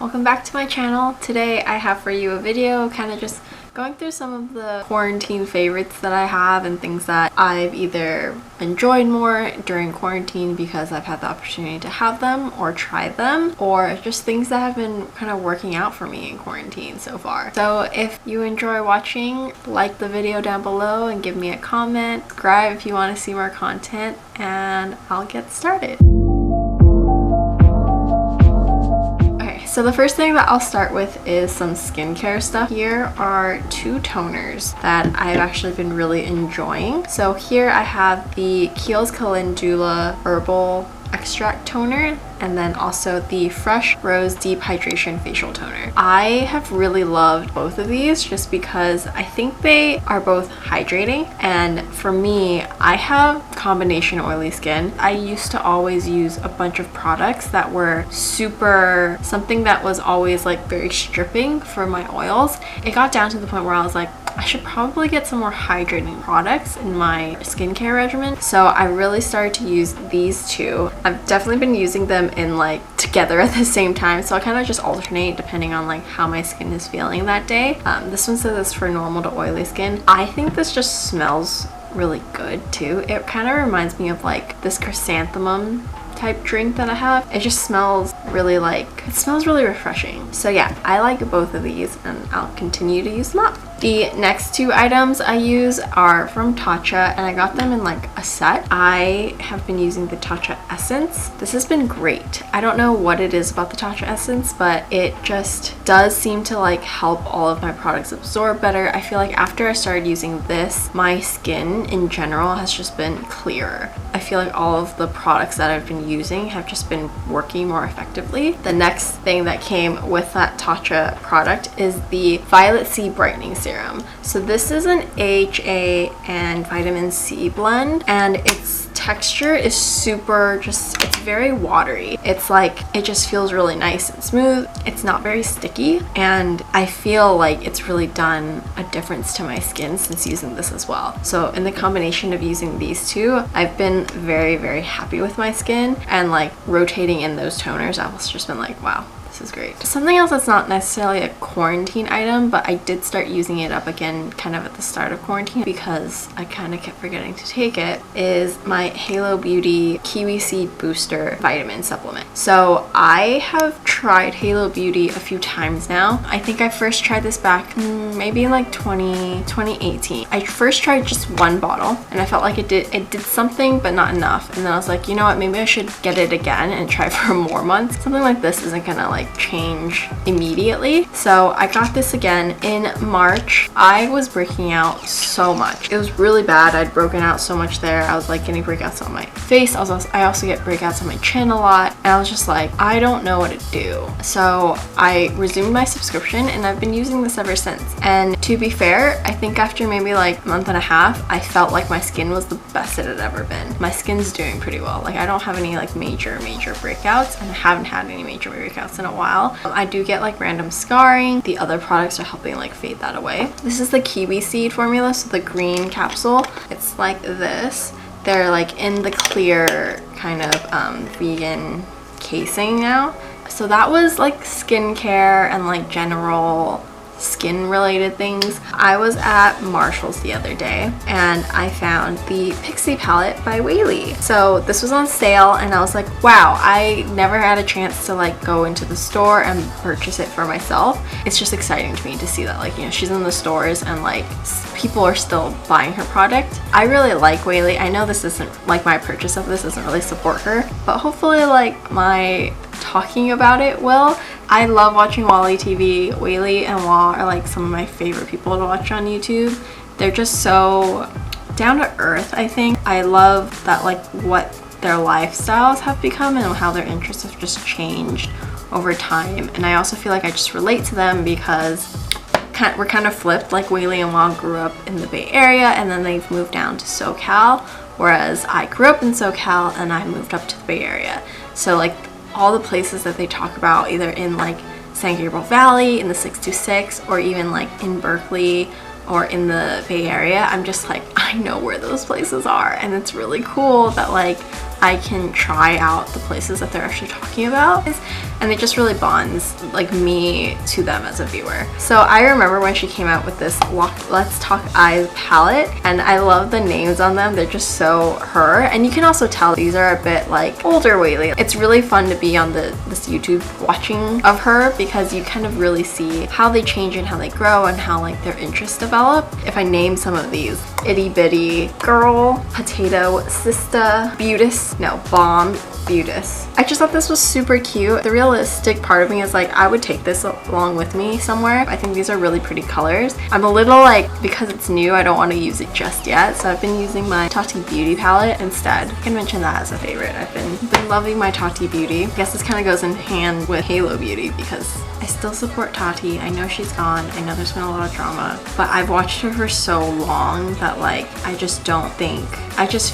Welcome back to my channel. Today I have for you a video kind of just going through some of the quarantine favorites that I have and things that I've either enjoyed more during quarantine because I've had the opportunity to have them or try them, or just things that have been kind of working out for me in quarantine so far. So if you enjoy watching, like the video down below and give me a comment, subscribe if you want to see more content, and I'll get started. So the first thing that I'll start with is some skincare stuff. Here are two toners that I've actually been really enjoying. So here I have the Kiehl's Calendula Herbal Extract Toner, and then also the Fresh Rose Deep Hydration Facial Toner. I have really loved both of these just because I think they are both hydrating, and for me, I have combination oily skin. I used to always use a bunch of products that were something that was always like very stripping for my oils. It got down to the point where I was like, I should probably get some more hydrating products in my skincare regimen. So I really started to use these two. I've definitely been using them in like together at the same time, so I kind of just alternate depending on like how my skin is feeling that day. This one says it's for normal to oily skin. I think this just smells really good too. It kind of reminds me of like this chrysanthemum type drink that I have. It just smells really refreshing. So yeah, I like both of these and I'll continue to use them up. The next two items I use are from Tatcha, and I got them in like a set. I have been using the Tatcha Essence. This has been great. I don't know what it is about the Tatcha Essence, but it just does seem to like help all of my products absorb better. I feel like after I started using this, my skin in general has just been clearer. I feel like all of the products that I've been using have just been working more effectively. The next thing that came with that Tatcha product is the Violet C Brightening Serum. So this is an AHA and vitamin C blend, and its texture is it's very watery. It's like, it just feels really nice and smooth. It's not very sticky, and I feel like it's really done a difference to my skin since using this as well. So in the combination of using these two, I've been very, very happy with my skin, and like rotating in those toners, I've just been like, wow, this is great. Something else that's not necessarily a quarantine item, but I did start using it up again kind of at the start of quarantine because I kind of kept forgetting to take it, is my Halo Beauty Kiwi Seed Booster Vitamin Supplement. So I have tried Halo Beauty a few times now. I think I first tried this back maybe in like 2018. I first tried just one bottle and I felt like it did something but not enough. And then I was like, you know what, maybe I should get it again and try for more months. Something like this isn't gonna like change immediately. So I got this again in March. I was breaking out so much. It was really bad. I'd broken out so much there. I was like getting breakouts on my face. I also get breakouts on my chin a lot. And I was just like, I don't know what to do. So I resumed my subscription and I've been using this ever since. And to be fair, I think after maybe like a month and a half, I felt like my skin was the best it had ever been. My skin's doing pretty well. Like I don't have any like major breakouts, and I haven't had any major breakouts in a while. I do get like random scarring. The other products are helping like fade that away. This is the kiwi seed formula, so the green capsule. It's like this. They're like in the clear kind of vegan casing now. So that was like skincare and like general skin related things. I was at Marshall's the other day and I found the Pixie palette by Whaley. So this was on sale and I was like, wow, I never had a chance to like go into the store and purchase it for myself. It's just exciting to me to see that, like, you know, she's in the stores and like people are still buying her product. I really like Whaley. I know this isn't like, my purchase of this doesn't really support her, but hopefully like my talking about it will. I love watching Wally TV. Whaley and Wall are like some of my favorite people to watch on YouTube. They're just so down to earth, I think. I love that like what their lifestyles have become and how their interests have just changed over time. And I also feel like I just relate to them because we're kind of flipped. Like Whaley and Wall grew up in the Bay Area and then they've moved down to SoCal, whereas I grew up in SoCal and I moved up to the Bay Area. So like all the places that they talk about, either in like San Gabriel Valley, in the 626, or even like in Berkeley or in the Bay Area, I'm just like, I know where those places are. And it's really cool that like I can try out the places that they're actually talking about. and it just really bonds like me to them as a viewer. So I remember when she came out with this Let's Talk Eyes palette, and I love the names on them. They're just so her, and you can also tell these are a bit like older Whaley. It's really fun to be on this YouTube watching of her because you kind of really see how they change and how they grow and how like their interests develop. If I name some of these: Itty Bitty Girl, Potato Sista, Bomb Beautis. I just thought this was super cute. The realistic part of me is like, I would take this along with me somewhere. I think these are really pretty colors. I'm a little like, because it's new, I don't want to use it just yet, so I've been using my Tati Beauty palette instead. I can mention that as a favorite. I've been loving my Tati Beauty. I guess this kind of goes in hand with Halo Beauty because I still support Tati. I know she's gone. I know there's been a lot of drama, but I've watched her for so long that like, I just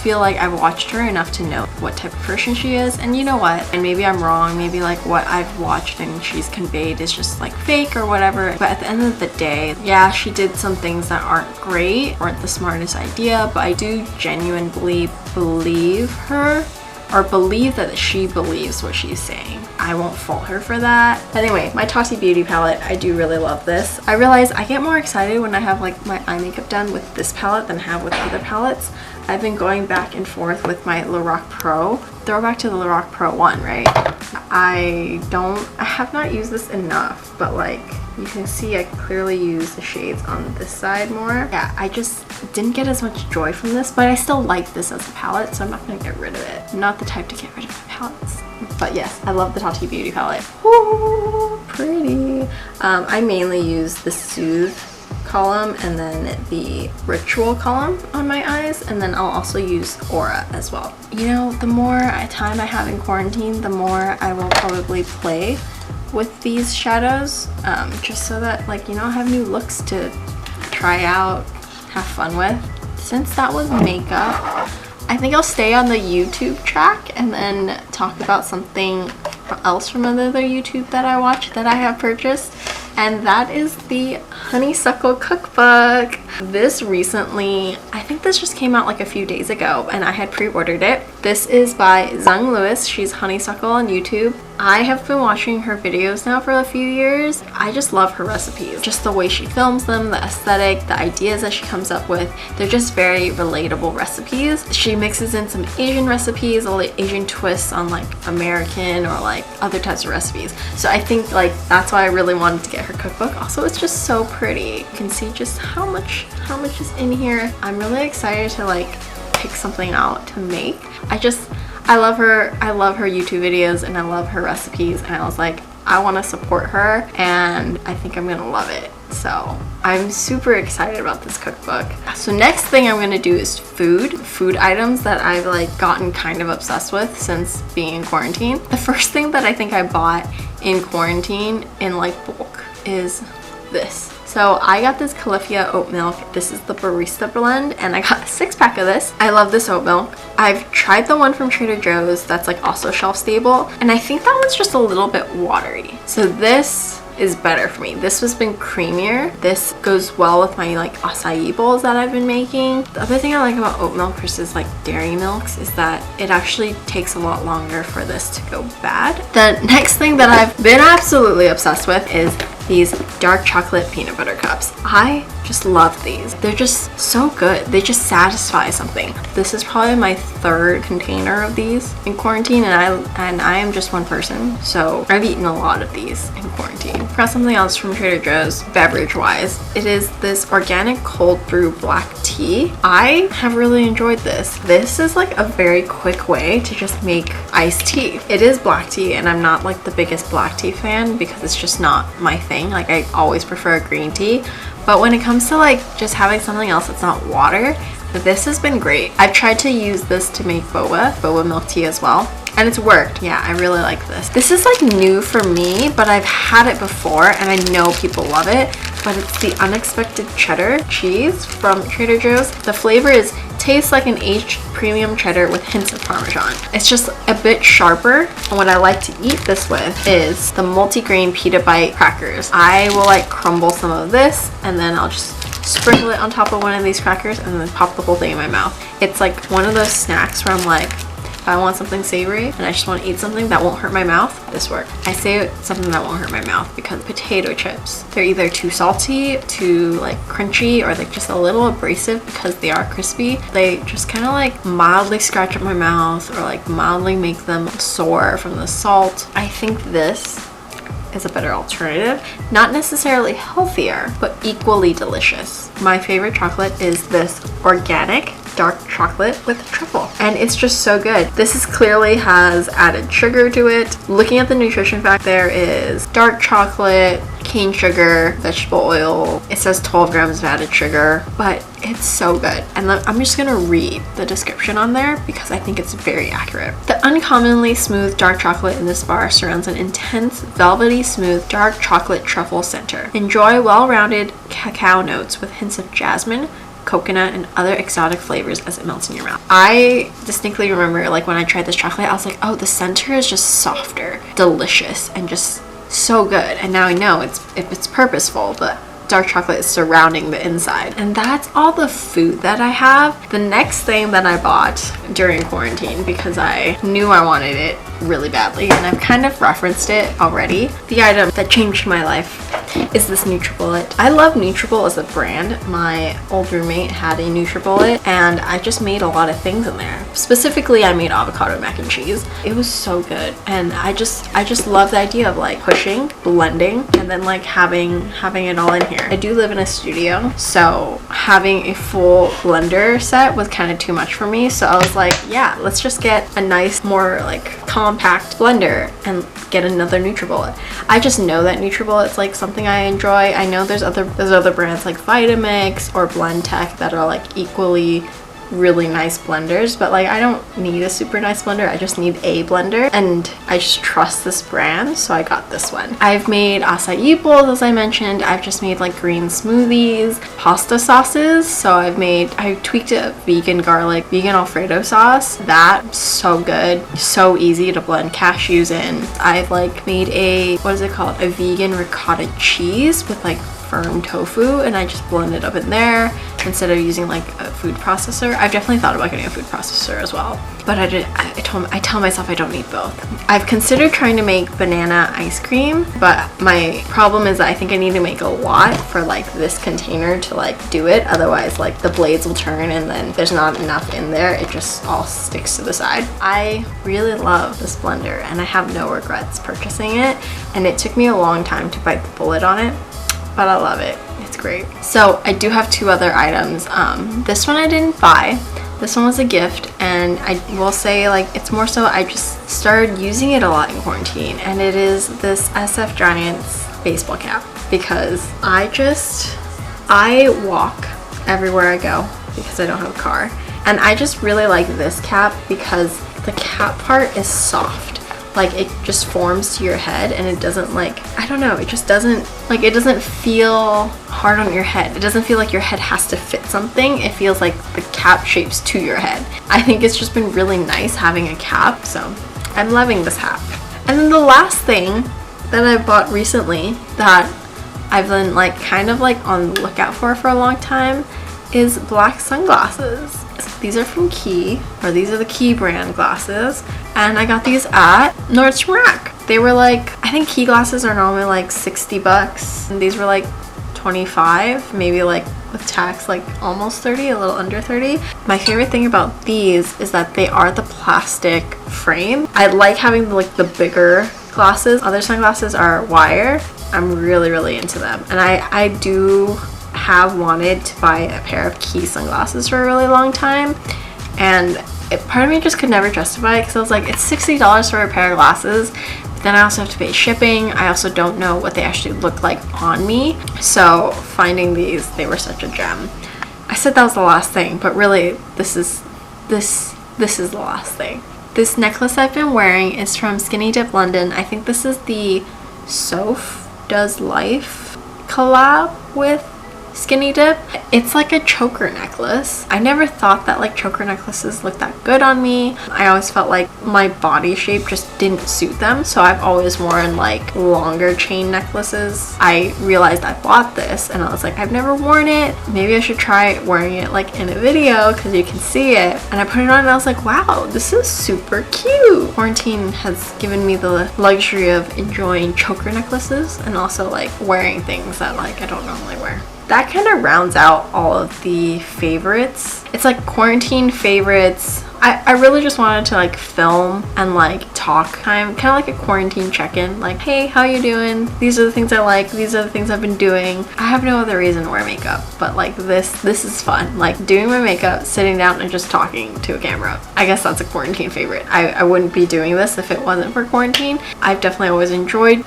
feel like I've watched her enough to know what type of person she is. And you know what? And maybe I'm wrong. Maybe like what I've watched and she's conveyed is just like fake or whatever. But at the end of the day, yeah, she did some things that aren't great, weren't the smartest idea, but I do genuinely believe her, or believe that she believes what she's saying. I won't fault her for that. Anyway, my Tati Beauty palette, I do really love this. I realize I get more excited when I have like my eye makeup done with this palette than I have with other palettes. I've been going back and forth with my Lorac Pro. Throwback to the Lorac Pro 1, right? I have not used this enough, but like you can see I clearly use the shades on this side more. Yeah, I just didn't get as much joy from this, but I still like this as a palette, so I'm not gonna get rid of it. I'm not the type to get rid of my palettes. But yes, I love the Tati Beauty palette. Ooh, pretty. I mainly use the Soothe column and then the Ritual column on my eyes, and then I'll also use Aura as well. You know, the more time I have in quarantine, the more I will probably play with these shadows, just so that like, you know, I have new looks to try out, have fun with. Since that was makeup, I think I'll stay on the YouTube track and then talk about something else from another YouTube that I watch that I have purchased, and that is the Honeysuckle Cookbook. This recently, I think this just came out like a few days ago and I had pre-ordered it. This is by Zung Lewis. She's Honeysuckle on YouTube. I have been watching her videos now for a few years. I just love her recipes. Just the way she films them, the aesthetic, the ideas that she comes up with. They're just very relatable recipes. She mixes in some Asian recipes, a little Asian twists on like American or like other types of recipes. So I think like that's why I really wanted to get her cookbook. Also, it's just so pretty. You can see just how much is in here. I'm really excited to like pick something out to make. I love her YouTube videos and I love her recipes, and I was like, I want to support her and I think I'm gonna love it. So I'm super excited about this cookbook. So next thing I'm gonna do is food items that I've like gotten kind of obsessed with since being in quarantine. The first thing that I think I bought in quarantine in like bulk is this. So I got this Califia oat milk. This is the barista blend, and I got a 6-pack of this. I love this oat milk. I've tried the one from Trader Joe's that's like also shelf stable, and I think that one's just a little bit watery. So this is better for me. This has been creamier. This goes well with my like acai bowls that I've been making. The other thing I like about oat milk versus like dairy milks is that it actually takes a lot longer for this to go bad. The next thing that I've been absolutely obsessed with is these dark chocolate peanut butter cups. I just love these. They're just so good. They just satisfy something. This is probably my 3rd container of these in quarantine, and I am just one person, so I've eaten a lot of these in quarantine. Got something else from Trader Joe's beverage wise. It is this organic cold brew black tea. I have really enjoyed this. This is like a very quick way to just make iced tea. It is black tea, and I'm not like the biggest black tea fan because it's just not my thing. Like I always prefer green tea, but when it comes to like just having something else that's not water, this has been great. I've tried to use this to make boba milk tea as well, and it's worked. Yeah, I really like this. This is like new for me, but I've had it before and I know people love it, but it's the unexpected cheddar cheese from Trader Joe's. The flavor tastes like an aged premium cheddar with hints of Parmesan. It's just a bit sharper, and what I like to eat this with is the multigrain pita bite crackers. I will like crumble some of this and then I'll just sprinkle it on top of one of these crackers and then pop the whole thing in my mouth. It's like one of those snacks where I'm like, if I want something savory and I just want to eat something that won't hurt my mouth, this works. I say something that won't hurt my mouth because potato chips, they're either too salty, too like crunchy, or like just a little abrasive because they are crispy. They just kind of like mildly scratch up my mouth or like mildly make them sore from the salt. I think this is a better alternative. Not necessarily healthier, but equally delicious. My favorite chocolate is this organic dark chocolate with truffle, and it's just so good. This clearly has added sugar to it. Looking at the nutrition fact, there is dark chocolate, cane sugar, vegetable oil. It says 12 grams of added sugar, but it's so good. And I'm just gonna read the description on there because I think it's very accurate. The uncommonly smooth dark chocolate in this bar surrounds an intense, velvety smooth dark chocolate truffle center. Enjoy well-rounded cacao notes with hints of jasmine, coconut, and other exotic flavors as it melts in your mouth. I distinctly remember like when I tried this chocolate, I was like, oh, the center is just softer, delicious, and just so good. And now I know it's purposeful, but dark chocolate is surrounding the inside. And that's all the food that I have. The next thing that I bought during quarantine, because I knew I wanted it really badly, and I've kind of referenced it already, the item that changed my life is this NutriBullet. I love NutriBullet as a brand. My old roommate had a NutriBullet, and I just made a lot of things in there. Specifically, I made avocado mac and cheese. It was so good, and I just love the idea of like pushing, blending, and then like having it all in here. I do live in a studio, so having a full blender set was kind of too much for me, so I was like, yeah, let's just get a nice, more like compact blender and get another NutriBullet. I just know that NutriBullet's like something I enjoy. I know there's other brands like Vitamix or Blendtec that are like equally really nice blenders, but like I don't need a super nice blender. I just need a blender, and I just trust this brand, so I got this one. I've made acai bowls, as I mentioned. I've just made like green smoothies, pasta sauces. So I tweaked a vegan garlic, vegan Alfredo sauce. That's so good, so easy to blend cashews in. I've like made a vegan ricotta cheese with like firm tofu, and I just blend it up in there instead of using like a food processor. I've definitely thought about getting a food processor as well, but I tell myself I don't need both. I've considered trying to make banana ice cream, but my problem is that I think I need to make a lot for like this container to like do it. Otherwise like the blades will turn and then there's not enough in there. It just all sticks to the side. I really love this blender and I have no regrets purchasing it, and it took me a long time to bite the bullet on it, but I love it. It's great. So I do have two other items. This one I didn't buy. This one was a gift, and I will say like it's more so I just started using it a lot in quarantine, and it is this SF Giants baseball cap, because I walk everywhere I go because I don't have a car, and I just really like this cap because the cap part is soft. Like it just forms to your head, and it doesn't like, I don't know, it just doesn't like, it doesn't feel hard on your head. It doesn't feel like your head has to fit something. It feels like the cap shapes to your head. I think it's just been really nice having a cap, so I'm loving this hat. And then the last thing that I bought recently that I've been like kind of like on the lookout for a long time is black sunglasses. These are from Key, or these are the Key brand glasses, and I got these at Nordstrom Rack. They were like, I think Key glasses are normally like 60 bucks, and these were like 25, maybe like with tax like almost 30, a little under 30. My favorite thing about these is that they are the plastic frame. I like having like the bigger glasses. Other sunglasses are wire. I'm really into them, and I do have wanted to buy a pair of Key sunglasses for a really long time, and part of me just could never justify it because I was like, it's $60 for a pair of glasses, but then I also have to pay shipping. I also don't know what they actually look like on me, so finding these, they were such a gem. I said that was the last thing, but really this is the last thing. This necklace I've been wearing is from Skinny Dip London. I think this is the Soph Does Life collab with skinny dip. It's like a choker necklace. I never thought that like choker necklaces looked that good on me. I always felt like my body shape just didn't suit them, so I've always worn like longer chain necklaces. I realized I bought this and I was like, I've never worn it. Maybe I should try wearing it like in a video because you can see it. And I put it on and I was like, wow, this is super cute. Quarantine has given me the luxury of enjoying choker necklaces and also like wearing things that like I don't normally wear. That kind of rounds out all of the favorites. It's like quarantine favorites. I really just wanted to like film and like talk time, kind of like a quarantine check-in, like, hey, how you doing? These are the things I like, these are the things I've been doing. I have no other reason to wear makeup, but like this is fun. Like doing my makeup, sitting down and just talking to a camera. I guess that's a quarantine favorite. I wouldn't be doing this if it wasn't for quarantine. I've definitely always enjoyed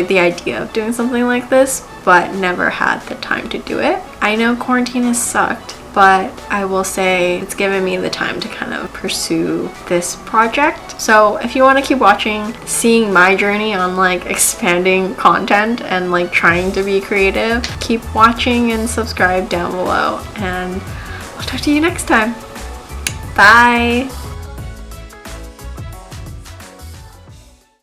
the idea of doing something like this, but never had the time to do it. I know quarantine has sucked, but I will say it's given me the time to kind of pursue this project. So if you want to keep watching, seeing my journey on like expanding content and like trying to be creative, keep watching and subscribe down below, and I'll talk to you next time. Bye!